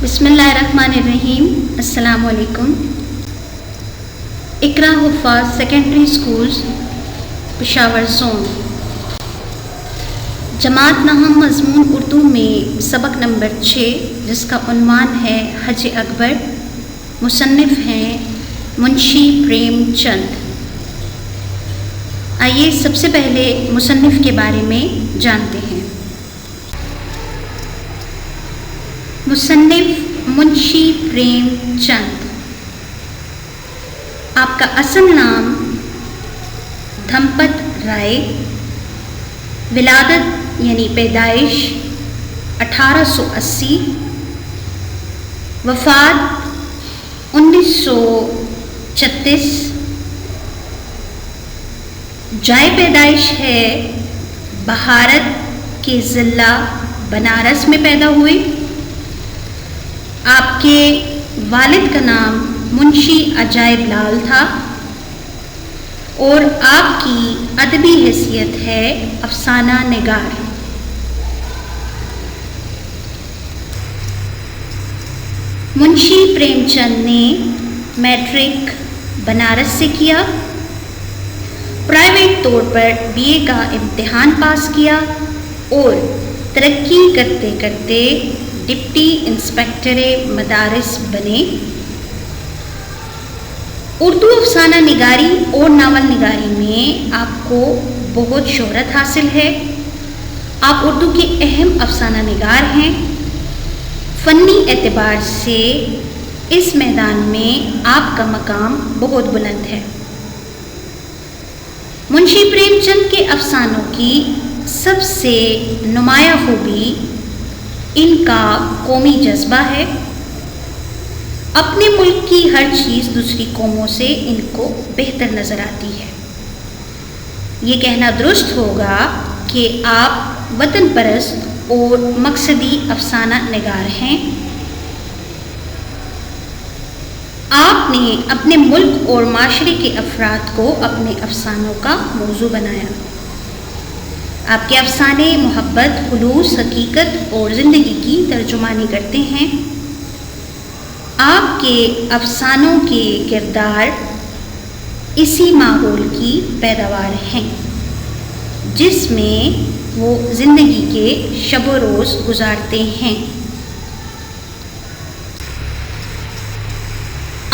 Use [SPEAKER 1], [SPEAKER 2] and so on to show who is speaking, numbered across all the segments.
[SPEAKER 1] بسم اللہ الرحمن الرحیم. السلام علیکم. اقرا حفاظ سیکنڈری اسکولز پشاور زون جماعت نہم مضمون اردو میں سبق نمبر 6 جس کا عنوان ہے حج اکبر. مصنف ہیں منشی پریم چند. آئیے سب سے پہلے مصنف کے بارے میں جانتے ہیں. مصنف منشی پریم چند. آپ کا اصل نام دھمپت رائے. ولادت یعنی پیدائش 1880. وفات 1936. جائے پیدائش ہے بہارت کے ضلع بنارس میں پیدا ہوئے. آپ کے والد کا نام منشی عجائب لال تھا اور آپ کی ادبی حیثیت ہے افسانہ نگار. منشی پریم چند نے میٹرک بنارس سے کیا. پرائیویٹ طور پر بی اے کا امتحان پاس کیا اور ترقی کرتے کرتے ڈپٹی انسپکٹر مدارس بنے. اردو افسانہ نگاری اور ناول نگاری میں آپ کو بہت شہرت حاصل ہے. آپ اردو کے اہم افسانہ نگار ہیں. فنی اعتبار سے اس میدان میں آپ کا مقام بہت بلند ہے. منشی پریم چند کے افسانوں کی سب سے نمایاں خوبی ان کا قومی جذبہ ہے. اپنے ملک کی ہر چیز دوسری قوموں سے ان کو بہتر نظر آتی ہے. یہ کہنا درست ہوگا کہ آپ وطن پرست اور مقصدی افسانہ نگار ہیں. آپ نے اپنے ملک اور معاشرے کے افراد کو اپنے افسانوں کا موضوع بنایا. آپ کے افسانے محبت، خلوص، حقیقت اور زندگی کی ترجمانی کرتے ہیں. آپ کے افسانوں کے کردار اسی ماحول کی پیداوار ہیں جس میں وہ زندگی کے شب و روز گزارتے ہیں.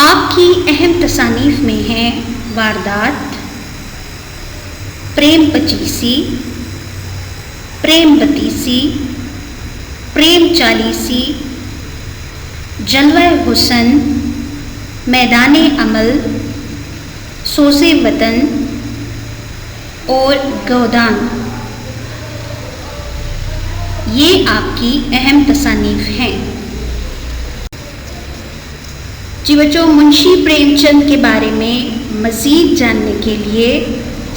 [SPEAKER 1] آپ کی اہم تصانیف میں ہیں واردات، پریم پچیسی، پریم بتیسی، پریم چالیسی، جلوہ حسن، میدان عمل، سوز وطن اور گودان. یہ آپ کی اہم تصانیف ہیں. جی بچوں، منشی پریم چند کے بارے میں مزید جاننے کے لیے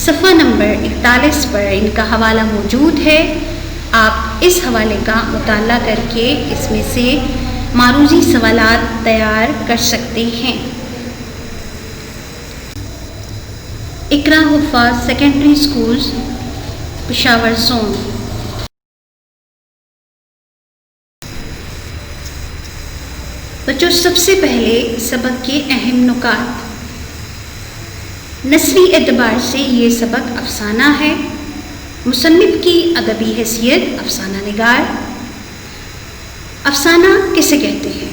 [SPEAKER 1] صفحہ نمبر 41 پر ان کا حوالہ موجود ہے. آپ اس حوالے کا مطالعہ کر کے اس میں سے معروضی سوالات تیار کر سکتے ہیں. اقرا حفاظ سیکنڈری اسکولز پشاور زون. بچوں، سب سے پہلے سبق کے اہم نکات. نثری اعتبار سے یہ سبق افسانہ ہے. مصنف کی ادبی حیثیت افسانہ نگار. افسانہ کسے کہتے ہیں؟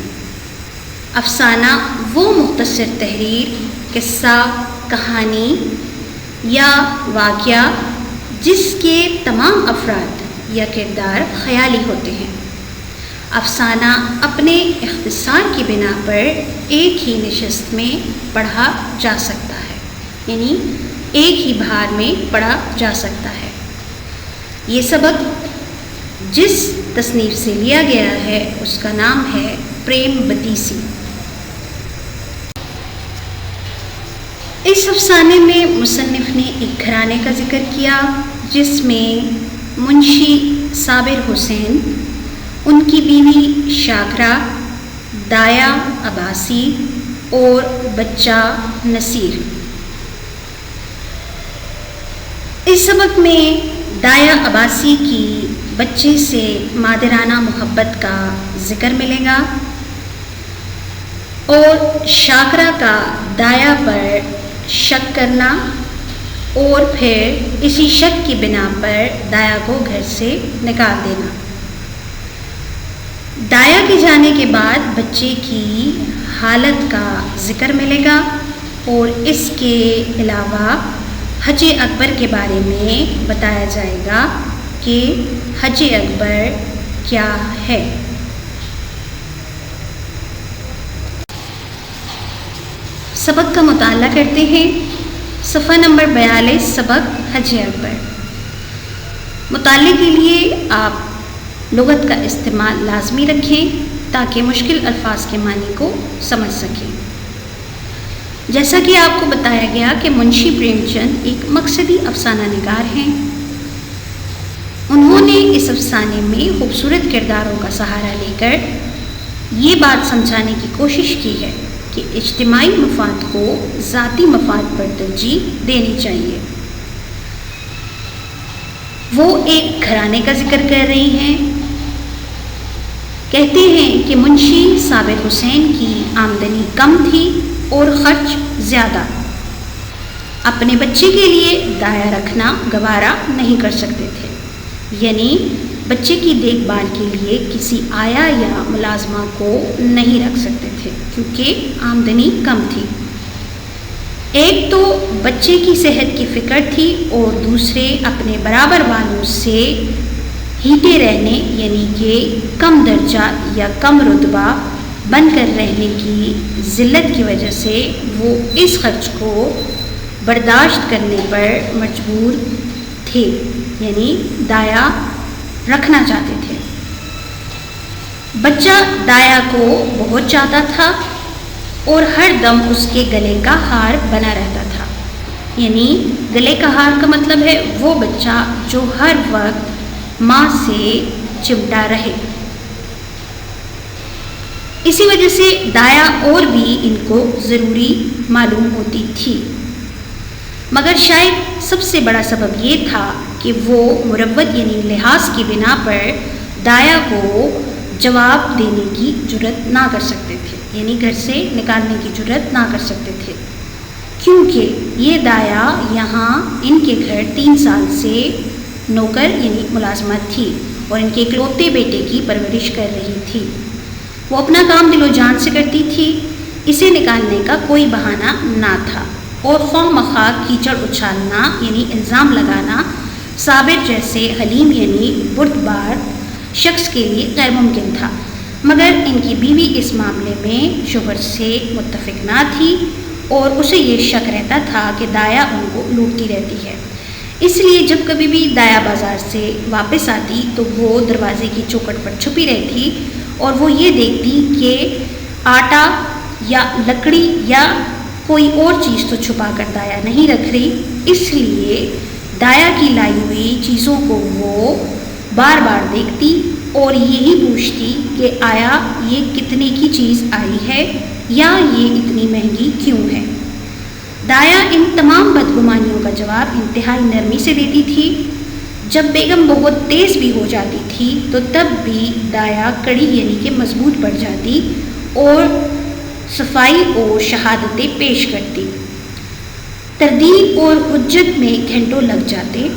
[SPEAKER 1] افسانہ وہ مختصر تحریر، قصہ، کہانی یا واقعہ جس کے تمام افراد یا کردار خیالی ہوتے ہیں. افسانہ اپنے اختصار کی بنا پر ایک ہی نشست میں پڑھا جا سکتا ہے، یعنی ایک ہی بھار میں پڑھا جا سکتا ہے. یہ سبق جس تصنیف سے لیا گیا ہے اس کا نام ہے پریم بتیسی. اس افسانے میں مصنف نے ایک گھرانے کا ذکر کیا جس میں منشی صابر حسین، ان کی بیوی شاکرہ، دایا عباسی اور بچہ نصیر. اس سبق میں دایا عباسی کی بچے سے مادرانہ محبت کا ذکر ملے گا. اور شاکرا کا دایا پر شک کرنا اور پھر اسی شک کی بنا پر دایا کو گھر سے نکال دینا۔ دایا کے جانے کے بعد بچے کی حالت کا ذکر ملے گا اور اس کے علاوہ حج اکبر کے بارے میں بتایا جائے گا کہ حج اکبر کیا ہے۔ سبق کا مطالعہ کرتے ہیں۔ صفحہ نمبر 42 سبق حج اکبر۔ مطالعے کے لیے آپ لغت کا استعمال لازمی رکھیں تاکہ مشکل الفاظ کے معنی کو سمجھ سکیں۔ جیسا کہ آپ کو بتایا گیا کہ منشی پریم چند ایک مقصدی افسانہ نگار ہیں۔ انہوں نے اس افسانے میں خوبصورت کرداروں کا سہارا لے کر یہ بات سمجھانے کی کوشش کی ہے کہ اجتماعی مفاد کو ذاتی مفاد پر ترجیح دینی چاہیے۔ وہ ایک گھرانے کا ذکر کر رہی ہیں۔ کہتے ہیں کہ منشی صابر حسین کی آمدنی کم تھی اور خرچ زیادہ۔ اپنے بچے کے لیے دایا رکھنا گوارا نہیں کر سکتے تھے، یعنی بچے کی دیکھ بھال کے لیے کسی آیا یا ملازمہ کو نہیں رکھ سکتے تھے کیونکہ آمدنی کم تھی۔ ایک تو بچے کی صحت کی فکر تھی اور دوسرے اپنے برابر والوں سے ہیٹے رہنے یعنی کہ کم درجہ یا کم رتبہ بن کر رہنے کی ذلت کی وجہ سے وہ اس خرچ کو برداشت کرنے پر مجبور تھے، یعنی دایا رکھنا چاہتے تھے۔ بچہ دایا کو بہت چاہتا تھا اور ہر دم اس کے گلے کا ہار بنا رہتا تھا، یعنی گلے کا ہار کا مطلب ہے وہ بچہ جو ہر وقت ماں سے چمٹا رہے۔ اسی وجہ سے دایا اور بھی ان کو ضروری معلوم ہوتی تھی، مگر شاید سب سے بڑا سبب یہ تھا کہ وہ مروت یعنی لحاظ کی بنا پر دایا کو جواب دینے کی جرت نہ کر سکتے تھے، یعنی گھر سے نکالنے کی جرت نہ کر سکتے تھے، کیونکہ یہ دایا یہاں ان کے گھر 3 سال سے نوکر یعنی ملازمت تھی اور ان کے اکلوتے بیٹے کی پرورش کر رہی تھی۔ وہ اپنا کام دل و جان سے کرتی تھی، اسے نکالنے کا کوئی بہانہ نہ تھا اور خواہ مخواہ کیچڑ اچھالنا یعنی الزام لگانا صابر جیسے حلیم یعنی بردبار شخص کے لیے غیر ممکن تھا، مگر ان کی بیوی اس معاملے میں شوہر سے متفق نہ تھی اور اسے یہ شک رہتا تھا کہ دایا ان کو لوٹتی رہتی ہے۔ اس لیے جب کبھی بھی دایا بازار سے واپس آتی تو وہ دروازے کی چوکھٹ پر چھپی رہتی اور وہ یہ دیکھتی کہ آٹا یا لکڑی یا کوئی اور چیز تو چھپا کر دایا نہیں رکھ رہی، اس لیے دایا کی لائی ہوئی چیزوں کو وہ بار بار دیکھتی اور یہی پوچھتی کہ آیا یہ کتنے کی چیز آئی ہے یا یہ اتنی مہنگی کیوں ہے۔ دایا ان تمام بدگمانیوں کا جواب انتہائی نرمی سے دیتی تھی۔ جب بیگم بہت تیز بھی ہو جاتی تھی تو تب بھی دایا کڑی یعنی کہ مضبوط پڑ جاتی اور صفائی اور شہادتیں پیش کرتی۔ تردید اور حجت میں گھنٹوں لگ جاتے،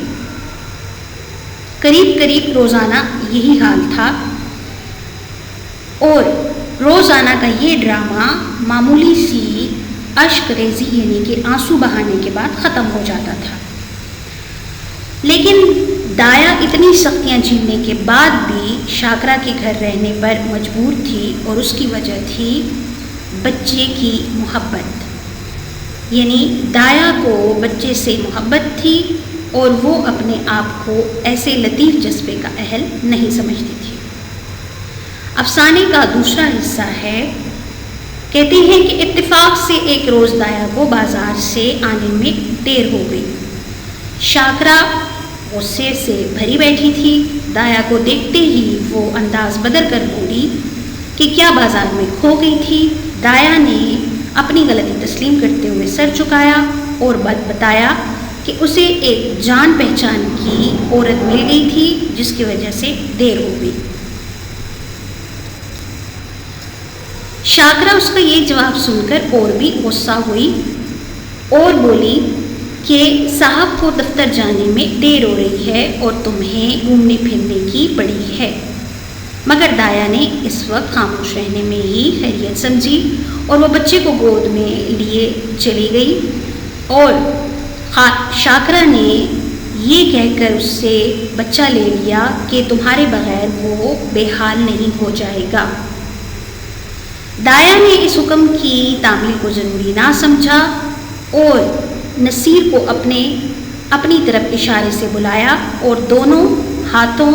[SPEAKER 1] قریب روزانہ یہی حال تھا اور روزانہ کا یہ ڈرامہ معمولی سی اشک ریزی یعنی کہ آنسو بہانے کے بعد ختم ہو جاتا تھا۔ لیکن دایا اتنی سختیاں جھیلنے کے بعد بھی شاکرا کے گھر رہنے پر مجبور تھی اور اس کی وجہ تھی بچے کی محبت، یعنی دایا کو بچے سے محبت تھی اور وہ اپنے آپ کو ایسے لطیف جذبے کا اہل نہیں سمجھتی تھی۔ افسانے کا دوسرا حصہ ہے۔ کہتے ہیں کہ اتفاق سے ایک روز دایا کو بازار سے آنے میں دیر ہو گئی۔ شاکرا غصے سے بھری بیٹھی تھی۔ دایا کو دیکھتے ہی وہ انداز بدل کر بولی کہ کیا بازار میں کھو گئی تھی۔ دایا نے اپنی غلطی تسلیم کرتے ہوئے سر جھکایا اور بتایا کہ اسے ایک جان پہچان کی عورت مل گئی تھی جس کی وجہ سے دیر ہو گئی۔ شاکرہ اس کا یہ جواب سن کر اور بھی غصہ ہوئی اور بولی کہ صاحب کو دفتر جانے میں دیر ہو رہی ہے اور تمہیں گھومنے پھرنے کی پڑی ہے۔ مگر دایا نے اس وقت خاموش رہنے میں ہی خیریت سمجھی اور وہ بچے کو گود میں لیے چلی گئی، اور شاکرہ نے یہ کہہ کر اس سے بچہ لے لیا کہ تمہارے بغیر وہ بے حال نہیں ہو جائے گا۔ دایا نے اس حکم کی تعمیل کو ضروری نہ سمجھا اور نصیر کو اپنی طرف اشارے سے بلایا اور دونوں ہاتھوں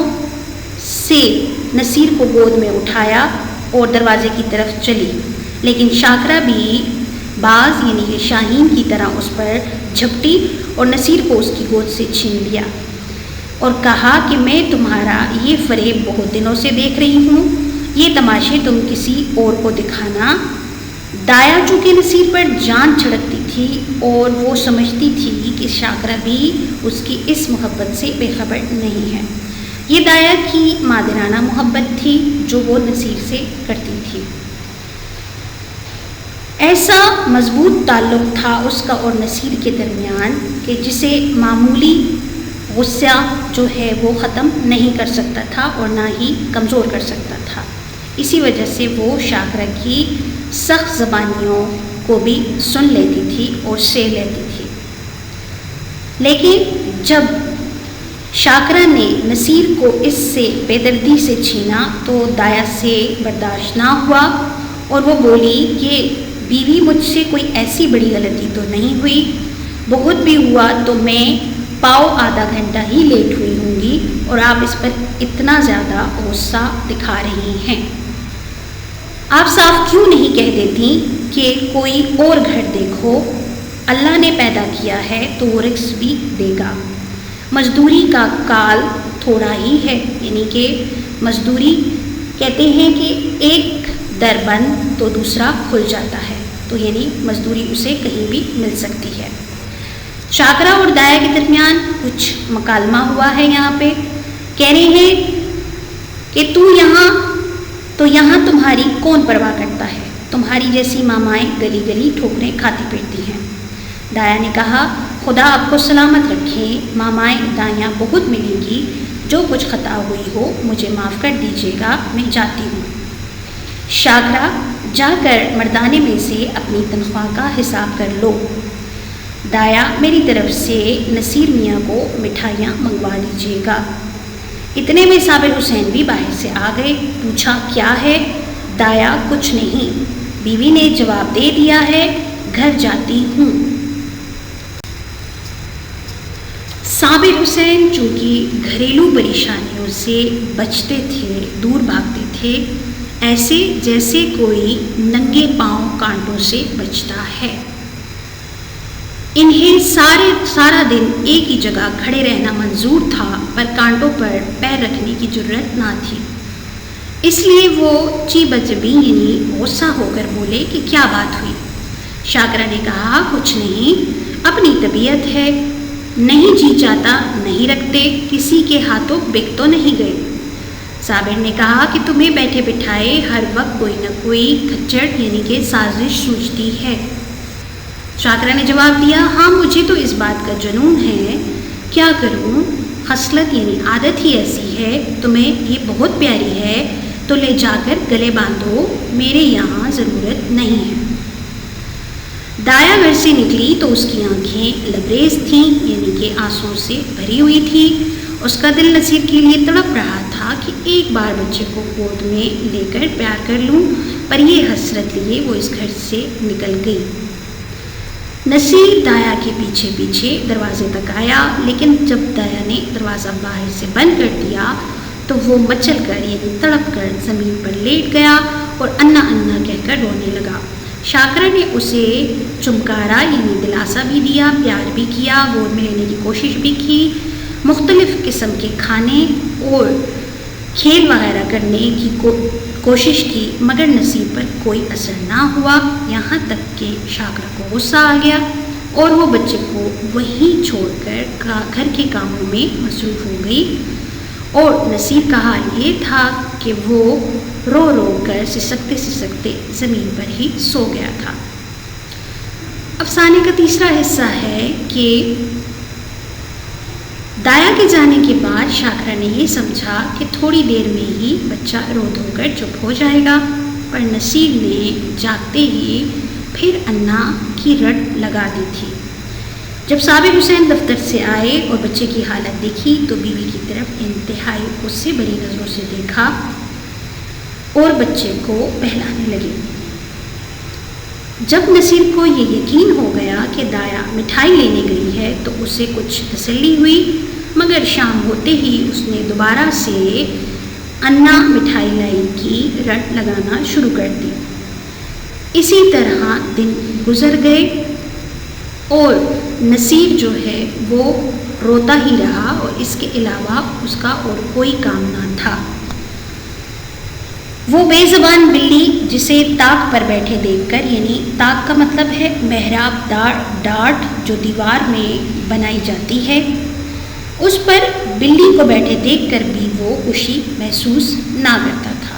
[SPEAKER 1] سے نصیر کو گود میں اٹھایا اور دروازے کی طرف چلی، لیکن شاکرہ بھی باز یعنی کہ شاہین کی طرح اس پر جھپٹی اور نصیر کو اس کی گود سے چھین لیا اور کہا کہ میں تمہارا یہ فریب بہت دنوں سے دیکھ رہی ہوں، یہ تماشے تم کسی اور کو دکھانا۔ دایا چونکہ نصیر پر جان چھڑکتی تھی اور وہ سمجھتی تھی کہ شاکرہ بھی اس کی اس محبت سے بے خبر نہیں ہے، یہ دایا کی مادرانہ محبت تھی جو وہ نصیر سے کرتی تھی۔ ایسا مضبوط تعلق تھا اس کا اور نصیر کے درمیان کہ جسے معمولی غصہ جو ہے وہ ختم نہیں کر سکتا تھا اور نہ ہی کمزور کر سکتا تھا۔ اسی وجہ سے وہ شاکرہ کی سخت زبانیوں کو بھی سن لیتی تھی اور سہ لیتی تھی، لیکن جب شاکرہ نے نصیر کو اس سے بے دردی سے چھینا تو دایا سے برداشت نہ ہوا اور وہ بولی کہ بیوی مجھ سے کوئی ایسی بڑی غلطی تو نہیں ہوئی، بہت بھی ہوا تو میں آدھا گھنٹہ ہی لیٹ ہوئی ہوں گی اور آپ اس پر اتنا زیادہ غصہ دکھا رہی ہیں، آپ صاف کیوں نہیں کہہ دیتی کہ کوئی اور گھر دیکھو، اللہ نے پیدا کیا ہے تو وہ رزق بھی دے گا، مزدوری کا کال تھوڑا ہی ہے، یعنی کہ مزدوری کہتے ہیں کہ ایک در بند تو دوسرا کھل جاتا ہے، تو یعنی مزدوری اسے کہیں بھی مل سکتی ہے۔ شاکرہ اور دایا کے درمیان کچھ مکالمہ ہوا ہے، یہاں پہ کہہ رہے ہیں کہ تو یہاں تمہاری کون پرواہ کرتا ہے، تمہاری جیسی مامائیں گلی گلی ٹھوکریں کھاتی پھرتی ہیں۔ دایا نے کہا خدا آپ کو سلامت رکھے، مامائیں دائیاں بہت ملیں گی، جو کچھ خطا ہوئی ہو مجھے معاف کر دیجیے گا، میں جاتی ہوں۔ شاکرہ جا کر مردانے میں سے اپنی تنخواہ کا حساب کر لو، دایا میری طرف سے نصیر میاں کو مٹھائیاں منگوا لیجیے گا۔ اتنے میں صابر حسین بھی باہر سے آ گئے، پوچھا کیا ہے؟ دایا کچھ نہیں، بیوی نے جواب دے دیا ہے، گھر جاتی ہوں۔ صابر حسین چونکہ گھریلو پریشانیوں سے بچتے تھے، دور بھاگتے تھے، ایسے جیسے کوئی ننگے پاؤں کانٹوں سے بچتا ہے۔ انہیں سارا دن ایک ہی جگہ کھڑے رہنا منظور تھا، پر کانٹوں پر پیر رکھنے کی جرت نہ تھی، اس لیے وہ چیبجبی یعنی غصہ ہو کر بولے کہ کیا بات ہوئی؟ شاکرہ نے کہا کچھ نہیں، اپنی طبیعت ہے، نہیں جی چاہتا نہیں رکھتے، کسی کے ہاتھوں بک تو نہیں گئے۔ صابر نے کہا کہ تمہیں بیٹھے بٹھائے ہر وقت کوئی نہ کوئی کھچڑ یعنی کہ سازش سوچتی ہے۔ شاکرہ نے جواب دیا ہاں مجھے تو اس بات کا جنون ہے، کیا کروں، خصلت یعنی عادت ہی ایسی ہے، تمہیں یہ بہت پیاری ہے تو لے جا کر گلے باندھو، میرے یہاں ضرورت نہیں ہے۔ دایا گھر سے نکلی تو اس کی آنکھیں لبریز تھیں یعنی کہ آنسوؤں سے بھری ہوئی تھی، اس کا دل نصیر کے لیے تڑپ رہا تھا کہ ایک بار بچے کو گود میں لے کر پیار کر لوں، پر یہ حسرت لیے وہ اس گھر سے نکل گئی۔ نصیر دایا کے پیچھے پیچھے دروازے تک آیا، لیکن جب دایا نے دروازہ باہر سے بند کر دیا تو وہ مچل کر یعنی تڑپ کر زمین پر لیٹ گیا اور انا انا کہہ کر رونے لگا۔ شاکرہ نے اسے چمکارا یعنی دلاسا بھی دیا، پیار بھی کیا، گود میں لینے کی کوشش بھی کی، مختلف قسم کے کھانے اور کھیل وغیرہ کرنے کی کوشش کی، مگر نصیر پر کوئی اثر نہ ہوا، یہاں تک کہ شاکرہ کو غصہ آ گیا اور وہ بچے کو وہیں چھوڑ کر گھر کے کاموں میں مصروف ہو گئی، اور نصیر کا حال یہ تھا کہ وہ رو رو کر کر سسکتے زمین پر ہی سو گیا تھا۔ افسانے کا تیسرا حصہ ہے کہ دایا کے جانے کے بعد شاکرا نے یہ سمجھا کہ تھوڑی دیر میں ہی بچہ رو دھو کر چپ ہو جائے گا، پر نصیر نے جاگتے ہی پھر انا کی رٹ لگا دی تھی۔ جب صابر حسین دفتر سے آئے اور بچے کی حالت دیکھی تو بیوی کی طرف انتہائی غصے بھری نظروں سے دیکھا اور بچے کو بہلانے لگے۔ جب نصیر کو یہ یقین ہو گیا کہ دایا مٹھائی لینے گئی ہے تو اسے کچھ تسلی ہوئی، مگر شام ہوتے ہی اس نے دوبارہ سے انا مٹھائی لائی کی رٹ لگانا شروع کر دی۔ اسی طرح دن گزر گئے اور نصیر جو ہے وہ روتا ہی رہا اور اس کے علاوہ اس کا اور کوئی کام نہ تھا۔ وہ بے زبان بلی جسے طاق پر بیٹھے دیکھ کر، یعنی طاق کا مطلب ہے محراب دار ڈاٹ جو دیوار میں بنائی جاتی ہے، اس پر بلی کو بیٹھے دیکھ کر بھی وہ خوشی محسوس نہ کرتا تھا۔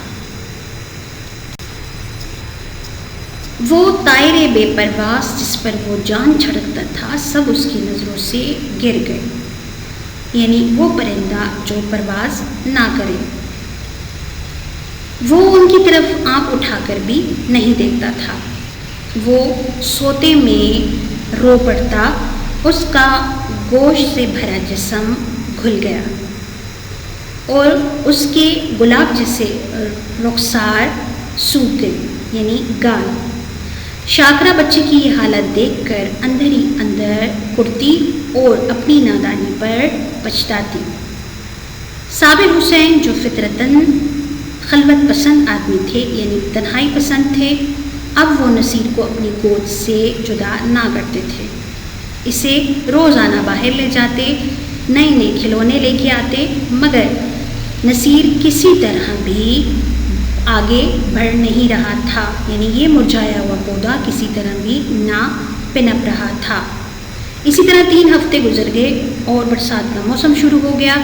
[SPEAKER 1] وہ طائر بے پرواز جس پر وہ جان چھڑکتا تھا سب اس کی نظروں سے گر گئے، یعنی وہ پرندہ جو پرواز نہ کرے۔ وہ ان کی طرف آنکھ اٹھا کر بھی نہیں دیکھتا تھا۔ وہ سوتے میں رو پڑتا، اس کا گوشت سے بھرا جسم گھل گیا اور اس کے گلاب جیسے رخسار سوکھ گئی، یعنی گال۔ شاکرا بچے کی یہ حالت دیکھ کر اندر ہی اندر کڑتی اور اپنی نادانی پر پچھتاتی۔ صابر حسین جو فطرتاً خلوت پسند آدمی تھے، یعنی تنہائی پسند تھے، اب وہ نصیر کو اپنی گود سے جدا نہ کرتے تھے۔ اسے روزانہ باہر لے جاتے، نئے نئے کھلونے لے کے آتے، مگر نصیر کسی طرح بھی آگے بڑھ نہیں رہا تھا، یعنی یہ مرجھایا ہوا پودا کسی طرح بھی نہ پنپ رہا تھا۔ اسی طرح 3 ہفتے گزر گئے اور برسات کا موسم شروع ہو گیا۔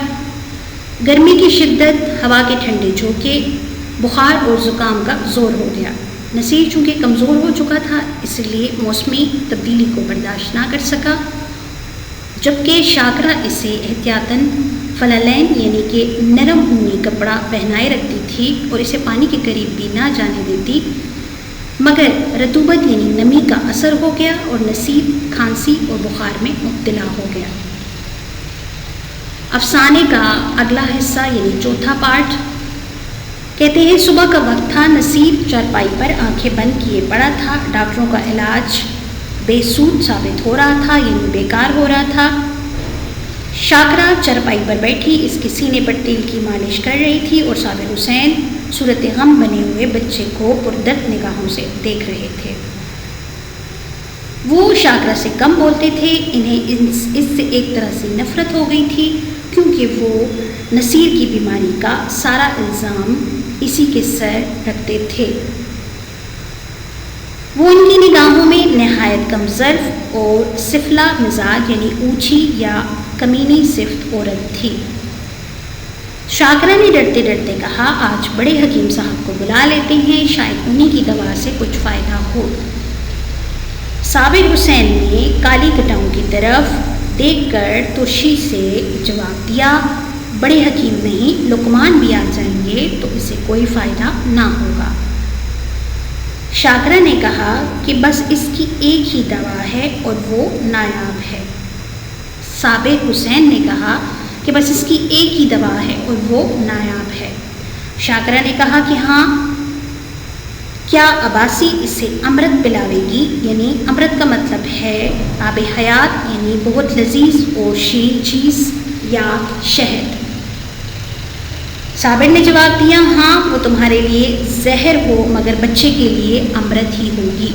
[SPEAKER 1] گرمی کی شدت، ہوا کے ٹھنڈے جھونکے، بخار اور زکام کا زور ہو گیا۔ نصیر چونکہ کمزور ہو چکا تھا اس لیے موسمی تبدیلی کو برداشت نہ کر سکا، جبکہ شاکرا اسے احتیاطاً فلالین یعنی کہ نرم اونی کپڑا پہنائے رکھتی تھی اور اسے پانی کے قریب بھی نہ جانے دیتی، مگر رطوبت یعنی نمی کا اثر ہو گیا اور نصیر کھانسی اور بخار میں مبتلا ہو گیا۔ افسانے کا اگلا حصہ یعنی چوتھا پارٹ کہتے ہیں صبح کا وقت تھا، نصیر چارپائی پر آنکھیں بند کیے پڑا تھا۔ ڈاکٹروں کا علاج بے سود ثابت ہو رہا تھا، یعنی بیکار ہو رہا تھا۔ شاکرا چارپائی پر بیٹھی اس کے سینے پر تیل کی مالش کر رہی تھی اور صابر حسین صورت غم بنے ہوئے بچے کو پردرد نگاہوں سے دیکھ رہے تھے۔ وہ شاکرا سے کم بولتے تھے، انہیں اس سے ایک طرح سے نفرت ہو گئی تھی، کیونکہ وہ نصیر کی بیماری کا سارا الزام اسی کے سر رکھتے تھے۔ وہ ان کی نگاہوں میں نہایت کم ظرف اور سفلا مزاج یعنی اونچی یا کمینی صفت عورت تھی۔ شاکرا نے ڈرتے ڈرتے کہا، آج بڑے حکیم صاحب کو بلا لیتے ہیں، شاید انہی کی دوا سے کچھ فائدہ ہو۔ صابر حسین نے کالی کٹاؤں کی طرف دیکھ کر ترشی سے جواب دیا، بڑے حکیم نہیں، لقمان بھی آ جائیں گے تو اسے کوئی فائدہ نہ ہوگا۔ شاکرا نے کہا کہ بس اس کی ایک ہی دوا ہے اور وہ نایاب ہے۔ صابر حسین نے کہا کہ بس اس کی ایک ہی دوا ہے اور وہ نایاب ہے۔ شاکرا نے کہا کہ ہاں، کیا عباسی اسے امرت پلاوے گی؟ یعنی امرت کا مطلب ہے آب حیات، یعنی بہت لذیذ اور شیریں چیز یا شہد۔ صابر نے جواب دیا، ہاں، وہ تمہارے لیے زہر ہو مگر بچے کے لیے امرت ہی ہوگی۔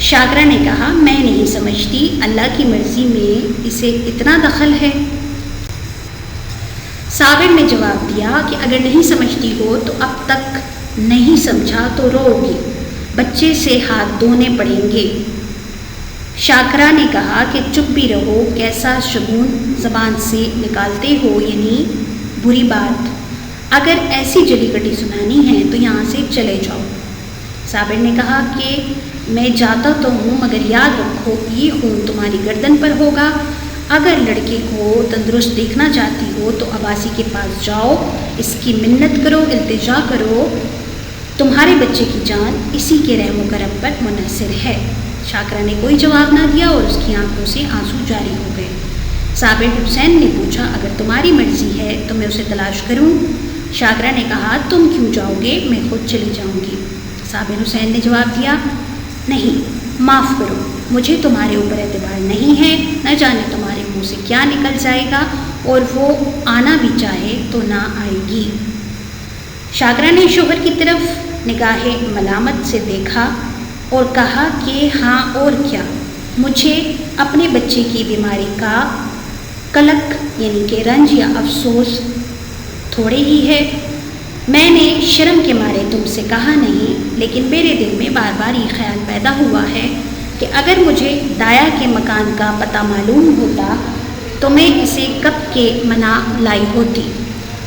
[SPEAKER 1] شاکرا نے کہا، میں نہیں سمجھتی، اللہ کی مرضی میں اسے اتنا دخل ہے۔ صابر نے جواب دیا کہ اگر نہیں سمجھتی ہو تو اب تک نہیں سمجھا تو رو گی، بچے سے ہاتھ دھونے پڑیں گے۔ شاکرا نے کہا کہ چپ بھی رہو، کیسا شگون زبان سے نکالتے ہو، یعنی بری بات۔ اگر ایسی جلی کٹی سنانی ہے تو یہاں سے چلے جاؤ۔ صابر نے کہا کہ میں جاتا تو ہوں، مگر یاد رکھو یہ خون تمہاری گردن پر ہوگا۔ اگر لڑکے کو تندرست دیکھنا چاہتی ہو تو عباسی کے پاس جاؤ، اس کی منت کرو، التجا کرو، تمہارے بچے کی جان اسی کے رحم و کرم پر منحصر ہے۔ شاکرہ نے کوئی جواب نہ دیا اور اس کی آنکھوں سے آنسو جاری ہو گئے۔ صابر حسین نے پوچھا اگر تمہاری مرضی ہے تو میں اسے تلاش کروں؟ شاکرہ نے کہا تم کیوں جاؤ گے، میں خود چلی جاؤں گی۔ صابر حسین نے جواب دیا نہیں، معاف کرو، مجھے تمہارے اوپر اعتبار نہیں ہے، نہ جانے تمہارے منہ سے کیا نکل جائے گا، اور وہ آنا بھی چاہے تو نہ آئے گی۔ شاکرہ نے شوہر کی طرف نگاہ ملامت سے دیکھا اور کہا کہ ہاں اور کیا، مجھے اپنے بچے کی بیماری کا قلق یعنی کہ رنج یا افسوس تھوڑے ہی ہے۔ میں نے شرم کے مارے تم سے کہا نہیں، لیکن میرے دل میں بار بار یہ خیال پیدا ہوا ہے کہ اگر مجھے دایا کے مکان کا پتہ معلوم ہوتا تو میں اسے کب کے منا لائی ہوتی۔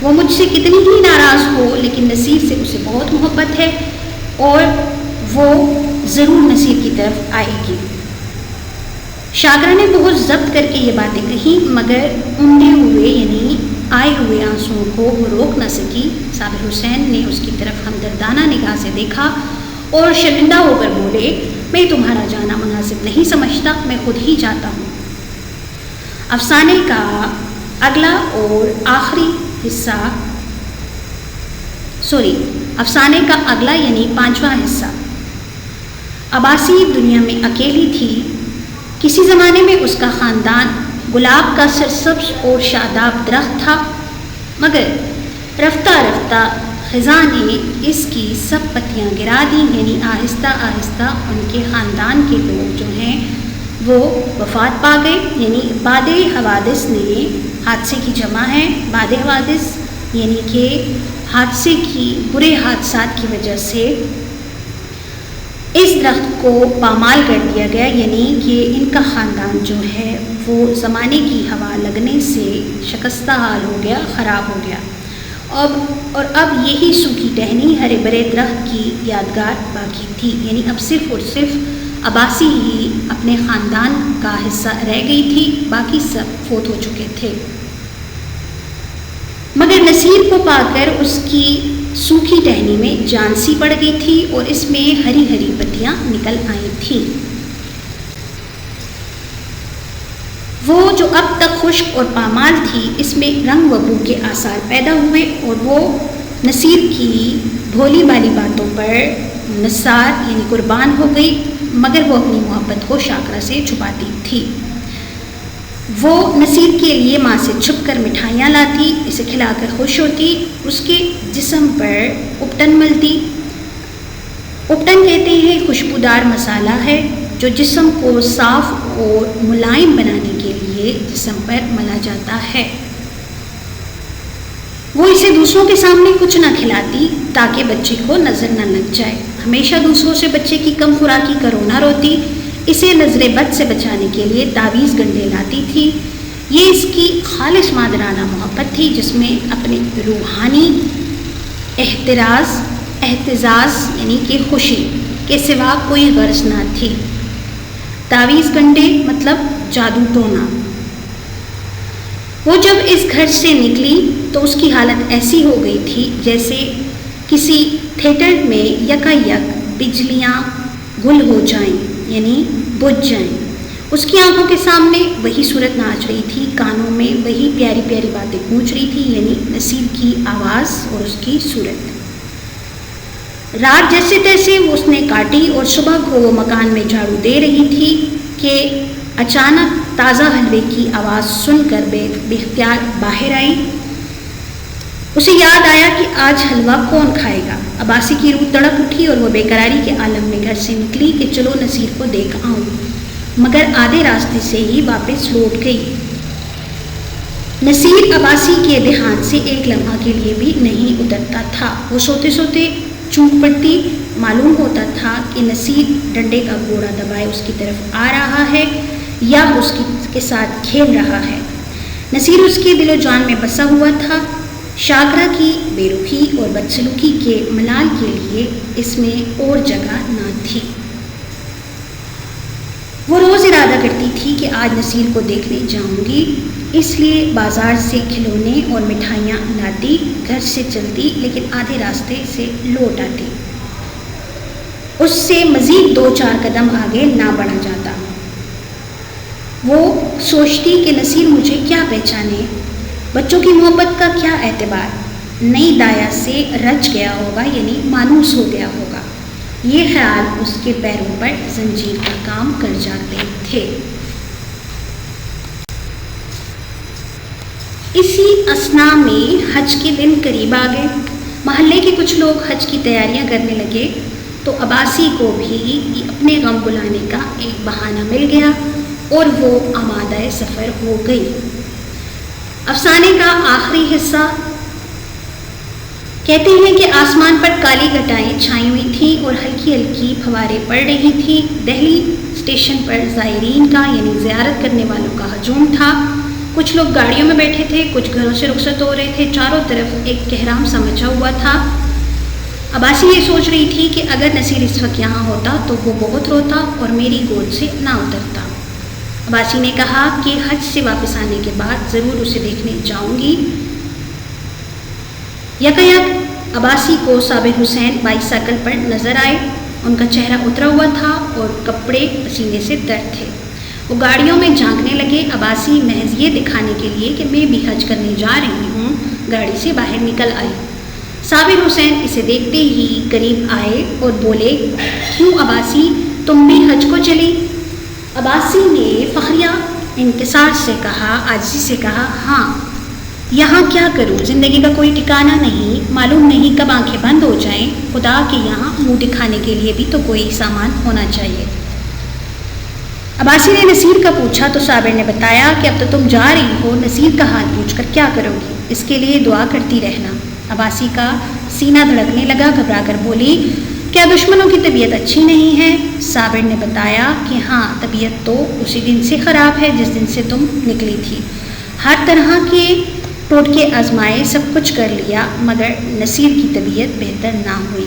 [SPEAKER 1] وہ مجھ سے کتنی ہی ناراض ہو لیکن نصیر سے اسے بہت محبت ہے اور وہ ضرور نصیر کی طرف آئے گی۔ شاکرہ نے بہت ضبط کر کے یہ باتیں کہیں، مگر امڑے ہوئے یعنی آئے ہوئے آنسوؤں کو وہ روک نہ سکی۔ صابر حسین نے اس کی طرف ہمدردانہ نگاہ سے دیکھا اور شرمندہ ہو کر بولے میں تمہارا جانا مناسب نہیں سمجھتا، میں خود ہی جاتا ہوں۔ افسانے کا اگلا اور آخری حصہ افسانے کا اگلا یعنی 5واں حصہ۔ عباسی دنیا میں اکیلی تھی۔ کسی زمانے میں اس کا خاندان گلاب کا سرسبز اور شاداب درخت تھا، مگر رفتہ رفتہ خزاں نے اس کی سب پتیاں گرا دیں، یعنی آہستہ آہستہ ان کے خاندان کے لوگ جو ہیں وہ وفات پا گئے۔ یعنی بعد حوادث نے حادثے کی جمع ہے، بعد حوادث یعنی کہ حادثے کی برے حادثات کی وجہ سے اس درخت کو پامال کر دیا گیا، یعنی کہ ان کا خاندان جو ہے وہ زمانے کی ہوا لگنے سے شکستہ حال ہو گیا، خراب ہو گیا۔ اور اب یہی سوکھی ٹہنی ہرے برے درخت کی یادگار باقی تھی، یعنی اب صرف اور صرف عباسی ہی اپنے خاندان کا حصہ رہ گئی تھی، باقی سب فوت ہو چکے تھے۔ مگر نصیر کو پا کر اس کی سوکھی ٹہنی میں جان سی پڑ گئی تھی اور اس میں ہری ہری پتیاں نکل آئی تھیں۔ وہ جو اب تک خشک اور پامال تھی، اس میں رنگ و بو کے آثار پیدا ہوئے اور وہ نصیر کی بھولی بالی باتوں پر نثار یعنی قربان ہو گئی، مگر وہ اپنی محبت کو شاکرہ سے چھپاتی تھی۔ وہ نصیر کے لیے ماں سے چھپ کر مٹھائیاں لاتی، اسے کھلا کر خوش ہوتی، اس کے جسم پر اپٹن ملتی۔ اپٹن کہتے ہیں خوشبودار مسالہ ہے جو جسم کو صاف اور ملائم بنانے کے لیے جسم پر ملا جاتا ہے۔ وہ اسے دوسروں کے سامنے کچھ نہ کھلاتی تاکہ بچے کو نظر نہ لگ جائے، ہمیشہ دوسروں سے بچے کی کم خوراکی کا رونا روتی، اسے نظر بد سے بچانے کے لیے تعویذ گنڈے لاتی تھی۔ یہ اس کی خالص مادرانہ محبت تھی جس میں اپنے روحانی احتزاز یعنی کہ خوشی کے سوا کوئی غرض نہ تھی۔ تعویذ گنڈے مطلب جادو ٹونا۔ وہ جب اس گھر سے نکلی تو اس کی حالت ایسی ہو گئی تھی جیسے کسی تھیٹر میں یکایک بجلیاں گل ہو جائیں یعنی بجھ جائیں۔ اس کی آنکھوں کے سامنے وہی صورت ناچ رہی تھی، کانوں میں وہی پیاری پیاری باتیں گونج رہی تھی، یعنی نصیر کی آواز اور اس کی صورت۔ رات جیسے تیسے وہ اس نے کاٹی اور صبح کو وہ مکان میں جھاڑو دے رہی تھی کہ اچانک تازہ حلوے کی آواز سن کر بے اختیار باہر آئی۔ اسے یاد آیا کہ آج حلوہ کون کھائے گا۔ عباسی کی روح تڑپ اٹھی اور وہ بے قراری کے عالم میں گھر سے نکلی کہ چلو نصیر کو دیکھ آؤں، مگر آدھے راستے سے ہی واپس لوٹ گئی۔ نصیر عباسی کے دھیان سے ایک لمحہ کے لیے بھی نہیں اترتا تھا۔ وہ سوتے سوتے چونک پڑتی، معلوم ہوتا تھا کہ نصیر ڈنڈے کا گوڑا دبائے اس کی طرف آ رہا ہے یا اس کے ساتھ کھیل رہا ہے۔ نصیر اس کے دل و جان میں بسا ہوا تھا، شاکرہ کی بے رخی اور بدسلوکی کے ملال کے لیے اس میں اور جگہ نہ تھی۔ وہ روز ارادہ کرتی تھی کہ آج نصیر کو دیکھنے جاؤں گی، اس لیے بازار سے کھلونے اور مٹھائیاں لاتی، گھر سے چلتی لیکن آدھے راستے سے لوٹ آتی۔ اس سے مزید 2-4 قدم آگے نہ بڑھا جاتا۔ وہ سوچتی کہ نصیر مجھے کیا پہچانے، بچوں کی محبت کا کیا اعتبار، نئی دایا سے رچ گیا ہوگا، یعنی مانوس ہو گیا ہوگا۔ یہ خیال اس کے پیروں پر زنجیر کا کام کر جاتے تھے۔ اسی اثنا میں حج کے دن قریب آ گئے۔ محلے کے کچھ لوگ حج کی تیاریاں کرنے لگے تو عباسی کو بھی اپنے غم بلانے کا ایک بہانہ مل گیا اور وہ آمادہ سفر ہو گئی۔ افسانے کا آخری حصہ کہتے ہیں کہ آسمان پر کالی گھٹائیں چھائی ہوئی تھیں اور ہلکی ہلکی پھواریں پڑ رہی تھیں۔ دہلی اسٹیشن پر زائرین کا یعنی زیارت کرنے والوں کا ہجوم تھا۔ کچھ لوگ گاڑیوں میں بیٹھے تھے، کچھ گھروں سے رخصت ہو رہے تھے۔ چاروں طرف ایک کہرام سا مچا ہوا تھا۔ عباسی یہ سوچ رہی تھی کہ اگر نصیر اس وقت یہاں ہوتا تو وہ بہت روتا اور میری گود سے نہ اترتا۔ عباسی نے کہا کہ حج سے واپس آنے کے بعد ضرور اسے دیکھنے جاؤں گی۔ یکایک عباسی کو صابر حسین بائک سائیکل پر نظر آئے۔ ان کا چہرہ اترا ہوا تھا اور کپڑے پسینے سے تر تھے۔ وہ گاڑیوں میں جھانکنے لگے۔ عباسی محض یہ دکھانے کے لیے کہ میں بھی حج کرنے جا رہی ہوں گاڑی سے باہر نکل آئی۔ صابر حسین اسے دیکھتے ہی قریب آئے اور بولے، کیوں عباسی، تم بھی حج کو چلی؟ عباسی نے فخریہ انکسار سے کہا، عاجزی سے کہا، ہاں، یہاں کیا کروں، زندگی کا کوئی ٹھکانہ نہیں، معلوم نہیں کب آنکھیں بند ہو جائیں، خدا کے یہاں منہ دکھانے کے لیے بھی تو کوئی سامان ہونا چاہیے۔ عباسی نے نصیر کا پوچھا تو صابر نے بتایا کہ اب تو تم جا رہی ہو، نصیر کا حال پوچھ کر کیا کرو گی، اس کے لیے دعا کرتی رہنا۔ عباسی کا سینہ دھڑکنے لگا، گھبرا کر بولی، کیا دشمنوں کی طبیعت اچھی نہیں ہے؟ صابر نے بتایا کہ ہاں، طبیعت تو اسی دن سے خراب ہے جس دن سے تم نکلی تھی، ہر طرح کے ٹوٹکے آزمائے، سب کچھ کر لیا، مگر نصیر کی طبیعت بہتر نہ ہوئی۔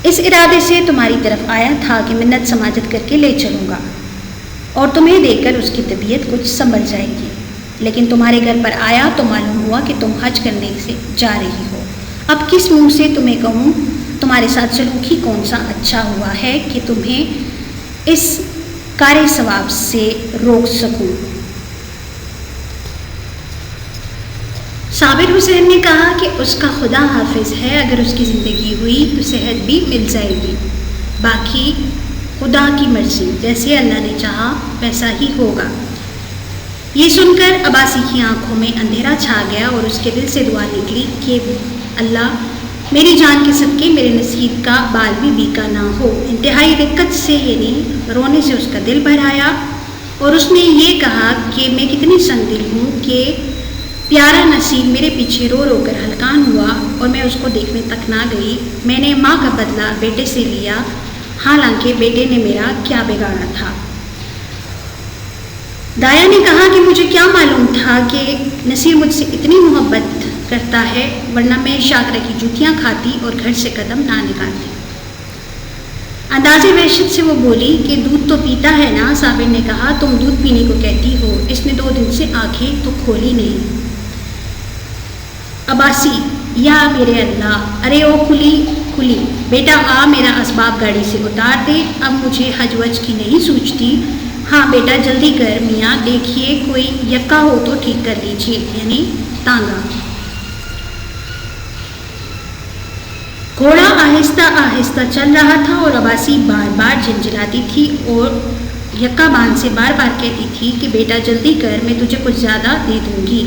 [SPEAKER 1] اس ارادے سے تمہاری طرف آیا تھا کہ منت سماجت کر کے لے چلوں گا اور تمہیں دیکھ کر اس کی طبیعت کچھ سنبھل جائے گی، لیکن تمہارے گھر پر آیا تو معلوم ہوا کہ تم حج کرنے سے جا رہی ہو۔ اب کس منہ سے تمہیں کہوں تمہارے ساتھ سلوک ہی کون سا اچھا ہوا ہے کہ تمہیں اس کار ثواب سے روک سکوں۔ صابر حسین نے کہا کہ اس کا خدا حافظ ہے، اگر اس کی زندگی ہوئی تو صحت بھی مل جائے گی، باقی خدا کی مرضی، جیسے اللہ نے چاہا ویسا ہی ہوگا۔ یہ سن کر عباسی کی آنکھوں میں اندھیرا چھا گیا اور اس کے دل سے دعا نکلی کہ اللہ میری جان کے صدقے میرے نصیب کا بال بھی بیکا نہ ہو۔ انتہائی رقت سے یعنی رونے سے اس کا دل بھر آیا اور اس نے یہ کہا کہ میں کتنی سنگ دل ہوں کہ پیارا نصیب میرے پیچھے رو رو کر ہلکان ہوا اور میں اس کو دیکھنے تک نہ گئی۔ میں نے ماں کا بدلہ بیٹے سے لیا، حالانکہ بیٹے نے میرا کیا بگاڑا تھا۔ دایا نے کہا کہ مجھے کیا معلوم تھا کہ نصیر مجھ سے اتنی محبت کرتا ہے، ورنہ میں شاکرہ کی جوتیاں کھاتی اور گھر سے قدم نہ نکالتی۔ اندازے وحشت سے وہ بولی کہ دودھ تو پیتا ہے نا؟ صابر نے کہا، تم دودھ پینے کو کہتی ہو، اس نے 2 دن سے آنکھیں تو کھولی نہیں۔ عباسی، یا میرے اللہ، ارے او کھلی، بیٹا آ، میرا اسباب گاڑی سے اتار دے، اب مجھے حج وج کی نہیں سوچتی۔ ہاں بیٹا جلدی کر میاں، دیکھیے کوئی یکا ہو تو ٹھیک کر لیجیے، یعنی تانگا۔ گھوڑا آہستہ آہستہ چل رہا تھا اور عباسی بار بار جھنجھلاتی تھی اور یکا بان سے بار بار کہتی تھی کہ بیٹا جلدی کر، میں تجھے کچھ زیادہ دے دوں گی۔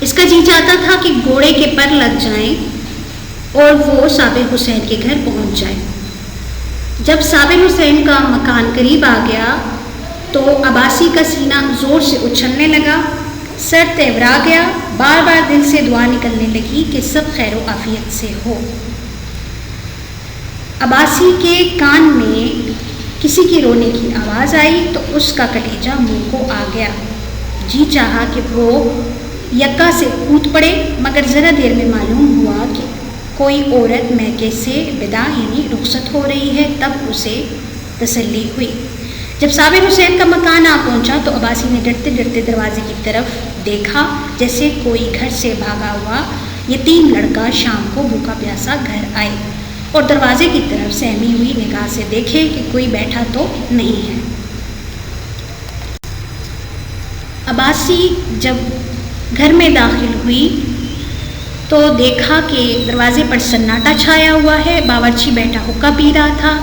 [SPEAKER 1] اس کا جی چاہتا تھا کہ گھوڑے کے پر لگ جائیں اور وہ صابر حسین کے گھر پہنچ جائے۔ جب صابر حسین کا مکان قریب آ گیا تو عباسی کا سینہ زور سے اچھلنے لگا، سر تیورا گیا، بار بار دل سے دعا نکلنے لگی کہ سب خیر و عافیت سے ہو۔ عباسی کے کان میں کسی کی رونے کی آواز آئی تو اس کا کلیجہ منہ کو آ گیا۔ جی چاہا کہ وہ یکا سے کود پڑے، مگر ذرا دیر میں معلوم ہوا کہ کوئی عورت میکے سے بدا یعنی رخصت ہو رہی ہے، تب اسے تسلی ہوئی۔ جب صابر حسین کا مکان آ پہنچا تو عباسی نے ڈرتے ڈرتے دروازے کی طرف دیکھا، جیسے کوئی گھر سے بھاگا ہوا یتیم لڑکا شام کو بھوکا پیاسا گھر آئے، اور دروازے کی طرف سہمی ہوئی نگاہ سے دیکھے کہ کوئی بیٹھا تو نہیں ہے۔ عباسی جب گھر میں داخل ہوئی تو دیکھا کہ دروازے پر سناٹا چھایا ہوا ہے، باورچی بیٹھا حقہ پی رہا تھا۔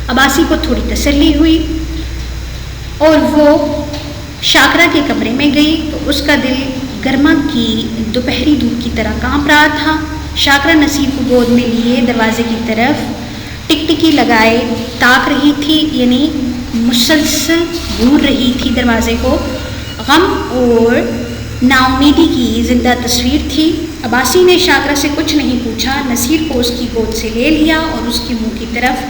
[SPEAKER 1] عباسی کو تھوڑی تسلی ہوئی اور وہ شاکرہ کے کمرے میں گئی تو اس کا دل گرما کی دوپہری دھوپ کی طرح کانپ رہا تھا۔ شاکرہ نصیر کو گود میں لیے دروازے کی طرف ٹکٹکی لگائے تاک رہی تھی، یعنی مسلسل گھور رہی تھی دروازے کو۔ غم اور نا امیدی کی زندہ تصویر تھی۔ عباسی نے شاکرہ سے کچھ نہیں پوچھا، نصیر کو اس کی گود سے لے لیا اور اس کے منہ کی طرف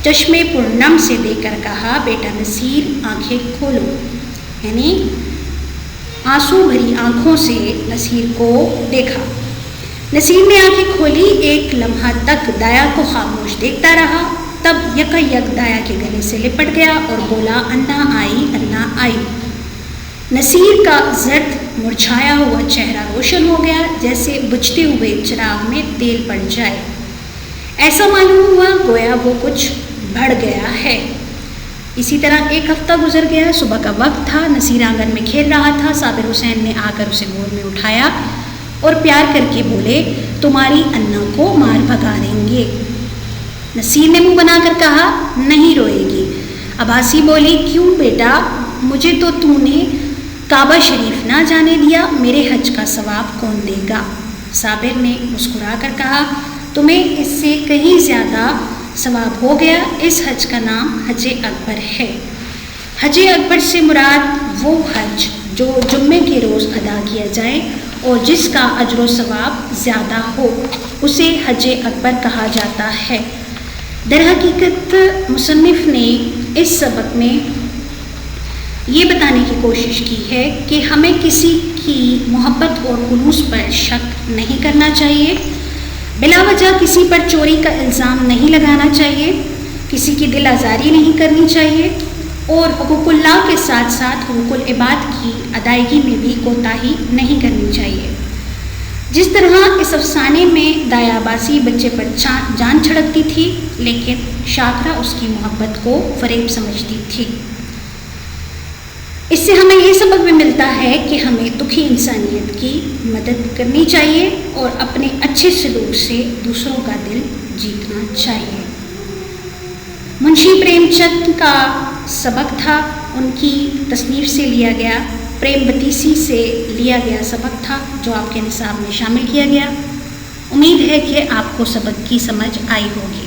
[SPEAKER 1] چشمے پرنم سے دیکھ کر کہا، بیٹا نصیر آنکھیں کھولو، یعنی آنسو بھری آنکھوں سے نصیر کو دیکھا۔ نصیر نے آنکھیں کھولی، ایک لمحہ تک دایا کو خاموش دیکھتا رہا، تب یکا یک دایا کے گلے سے لپٹ گیا اور بولا، انا آئی انا آئی۔ نصیر کا زرد مرجھایا ہوا چہرہ روشن ہو گیا، جیسے بجھتے ہوئے چراغ میں تیل پڑ جائے۔ ایسا معلوم ہوا گویا وہ کچھ بڑھ گیا ہے۔ اسی طرح ایک ہفتہ گزر گیا۔ صبح کا وقت تھا، نصیر آنگن میں کھیل رہا تھا۔ صابر حسین نے آ کر اسے گود میں اٹھایا اور پیار کر کے بولے، تمہاری انا کو مار بھگا دیں گے۔ نصیر نے منہ بنا کر کہا، نہیں روئے گی۔ عباسی بولی، کیوں بیٹا، مجھے تو تو نے کعبہ شریف نہ جانے دیا، میرے حج کا ثواب کون دے گا؟ صابر نے مسکرا کر کہا، تمہیں اس سے کہیں زیادہ ثواب ہو گیا۔ اس حج کا نام حج اکبر ہے۔ حج اکبر سے مراد وہ حج جو جمعے کے روز ادا کیا جائے اور جس کا اجر و ثواب زیادہ ہو، اسے حج اکبر کہا جاتا ہے۔ در حقیقت مصنف نے اس سبق میں یہ بتانے کی کوشش کی ہے کہ ہمیں کسی کی محبت اور خلوص پر شک نہیں کرنا چاہیے، بلا وجہ کسی پر چوری کا الزام نہیں لگانا چاہیے، کسی کی دل آزاری نہیں کرنی چاہیے، اور حقوق اللہ کے ساتھ ساتھ حقوق العباد کی ادائیگی میں بھی کوتاہی نہیں کرنی چاہیے۔ جس طرح اس افسانے میں دایا عباسی بچے پر جان چھڑکتی تھی، لیکن شاکرہ اس کی محبت کو فریب سمجھتی تھی۔ اس سے ہمیں یہ سبق بھی ملتا ہے کہ ہمیں دکھی انسانیت کی مدد کرنی چاہیے اور اپنے اچھے سلوک سے دوسروں کا دل جیتنا چاہیے۔ منشی پریم چند کا سبق تھا، ان کی تصنیف سے لیا گیا، پریم بتیسی سے لیا گیا سبق تھا، جو آپ کے نصاب میں شامل کیا گیا۔ امید ہے کہ آپ کو سبق کی سمجھ آئی ہوگی۔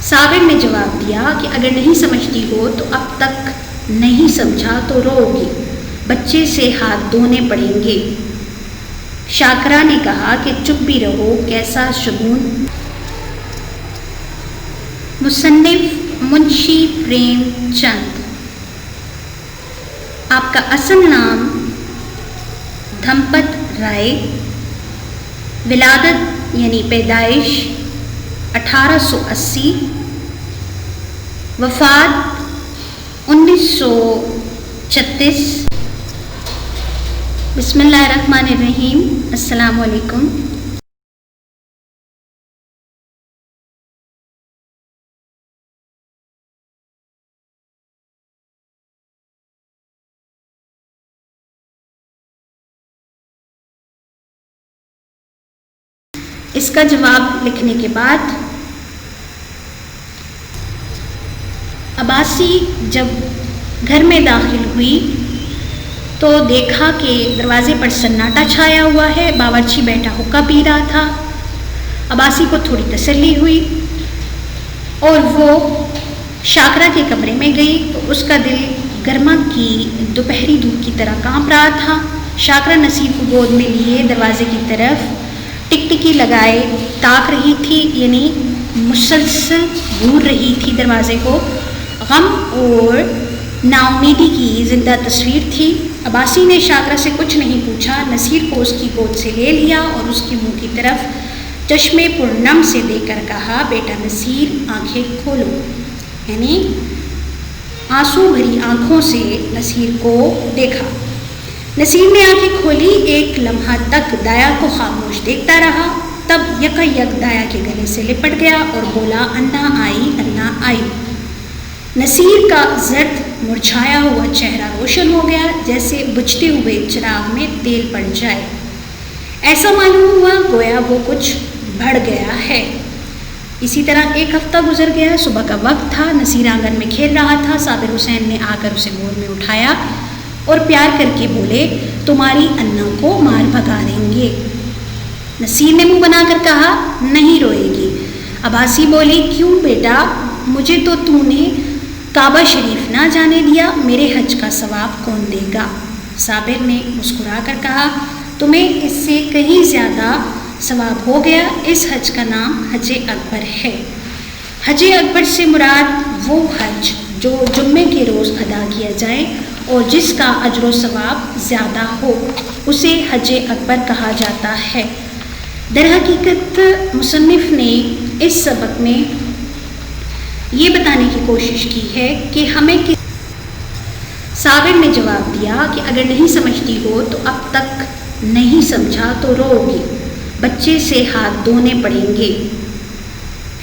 [SPEAKER 1] صابر نے جواب دیا کہ اگر نہیں سمجھتی ہو تو اب تک نہیں سمجھا تو رو گی، بچے سے ہاتھ دھونے پڑیں گے۔ شاکرہ نے کہا کہ چپ بھی رہو، کیسا شگون۔ مصنف منشی پریم چند۔ آپ کا اصل نام دھمپت رائے، ولادت یعنی پیدائش 1880، وفات 1936۔ بسم اللہ الرحمن الرحیم۔ السلام علیکم۔ اس کا جواب لکھنے کے بعد عباسی جب گھر میں داخل ہوئی تو دیکھا کہ دروازے پر سناٹا چھایا ہوا ہے، باورچی بیٹھا حقہ پی رہا تھا۔ عباسی کو تھوڑی تسلی ہوئی اور وہ شاکرہ کے کمرے میں گئی تو اس کا دل گرما کی دوپہری دھوپ کی طرح کانپ رہا تھا۔ شاکرہ نصیر کو گود میں لیے دروازے کی طرف ٹکٹکی لگائے تاک رہی تھی، یعنی مسلسل گھور رہی تھی دروازے کو۔ غم اور نا امیدی کی زندہ تصویر تھی۔ عباسی نے شاکرہ سے کچھ نہیں پوچھا، نصیر کو اس کی گود سے لے لیا اور اس کے منہ کی طرف چشمے پرنم سے دے کر کہا، بیٹا نصیر آنکھیں کھولو. یعنی آنسو بھری آنکھوں سے نصیر کو دیکھا. نصیر نے آنکھیں کھولی، ایک لمحہ تک دایا کو خاموش دیکھتا رہا، تب یک دایا کے گلے سے لپٹ گیا اور بولا، انا آئی انا آئی. نصیر کا زرد مرجھایا ہوا چہرہ روشن ہو گیا، جیسے بجھتے ہوئے چراغ میں تیل پڑ جائے. ایسا معلوم ہوا گویا وہ کچھ بڑھ گیا ہے. اسی طرح ایک ہفتہ گزر گیا. صبح کا وقت تھا. نصیر آنگن میں کھیل رہا تھا. صابر حسین نے آ کر اسے گود میں اٹھایا اور پیار کر کے بولے، تمہاری انا کو مار بھگا دیں گے. نصیر نے منہ بنا کر کہا، نہیں روئے گی. عباسی بولی، کیوں بیٹا، مجھے تو تو نے کعبہ شریف نہ جانے دیا، میرے حج کا ثواب کون دے گا؟ صابر نے مسکرا کر کہا، تمہیں اس سے کہیں زیادہ ثواب ہو گیا. اس حج کا نام حج اکبر ہے. حج اکبر سے مراد وہ حج جو جمعے کے روز ادا کیا جائے اور جس کا اجر و ثواب زیادہ ہو، اسے حج اکبر کہا جاتا ہے. در حقیقت مصنف نے اس سبق میں یہ بتانے کی کوشش کی ہے کہ ہمیں صابر نے جواب دیا کہ اگر نہیں سمجھتی ہو تو اب تک نہیں سمجھا تو رو گی، بچے سے ہاتھ دھونے پڑیں گے.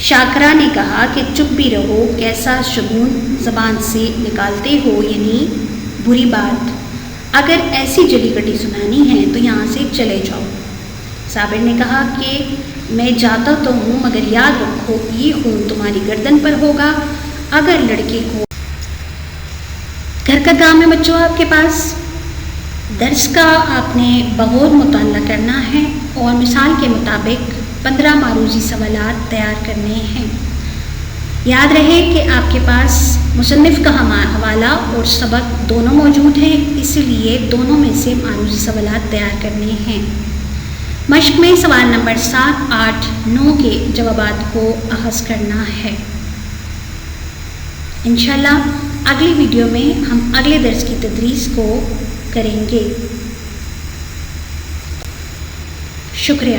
[SPEAKER 1] شاکرہ نے کہا کہ چپ بھی رہو، کیسا شگون زبان سے نکالتے ہو، یعنی بری بات. اگر ایسی جلی کٹی سنانی ہے تو یہاں سے چلے جاؤ. صابر نے کہا کہ میں جاتا تو ہوں، مگر یاد رکھو یہ خون تمہاری گردن پر ہوگا. اگر لڑکے کو گھر کا کام ہے بچوں آپ کے پاس، درس کا آپ نے بغور مطالعہ کرنا ہے اور مثال کے مطابق 15 معروضی سوالات تیار کرنے ہیں. یاد رہے کہ آپ کے پاس مصنف کا حوالہ اور سبق دونوں موجود ہیں، اس لیے دونوں میں سے معروضی سوالات تیار کرنے ہیں. مشق میں سوال نمبر 7, 8, 9 کے جوابات کو اخذ کرنا ہے. انشاءاللہ اگلی ویڈیو میں ہم اگلے درس کی تدریس کو کریں گے. شکریہ.